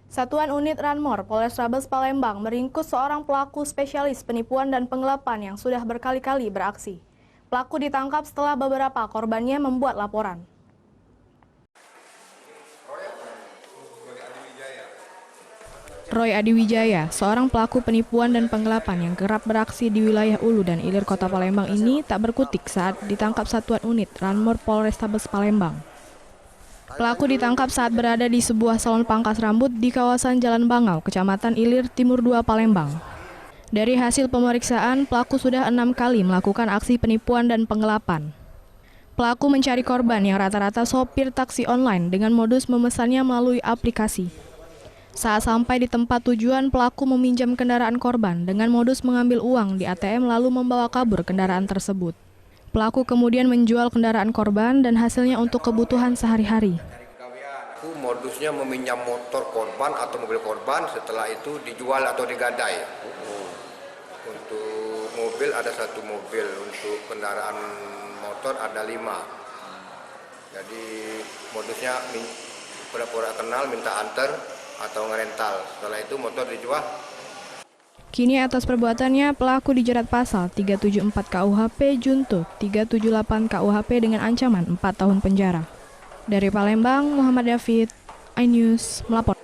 Satuan Unit Ranmor Polrestabes Palembang meringkus seorang pelaku spesialis penipuan dan penggelapan yang sudah berkali-kali beraksi. Pelaku ditangkap setelah beberapa korbannya membuat laporan. Roy Adiwijaya, seorang pelaku penipuan dan penggelapan yang kerap beraksi di wilayah Ulu dan Ilir Kota Palembang ini tak berkutik saat ditangkap Satuan Unit Ranmor Polrestabes Palembang. Pelaku ditangkap saat berada di sebuah salon pangkas rambut di kawasan Jalan Bangau, Kecamatan Ilir Timur 2, Palembang. Dari hasil pemeriksaan, pelaku sudah 6 kali melakukan aksi penipuan dan penggelapan. Pelaku mencari korban yang rata-rata sopir taksi online dengan modus memesannya melalui aplikasi. Saat sampai di tempat tujuan, pelaku meminjam kendaraan korban dengan modus mengambil uang di ATM lalu membawa kabur kendaraan tersebut. Pelaku kemudian menjual kendaraan korban dan hasilnya untuk kebutuhan sehari-hari. Modusnya meminjam motor korban atau mobil korban, setelah itu dijual atau digadai. Untuk mobil ada 1 mobil, untuk kendaraan motor ada 5. Jadi modusnya pura-pura kenal, minta antar atau ngerental. Setelah itu motor dijual. Kini atas perbuatannya, pelaku dijerat pasal 374 KUHP Junto 378 KUHP dengan ancaman 4 tahun penjara. Dari Palembang, Muhammad David, iNews melapor.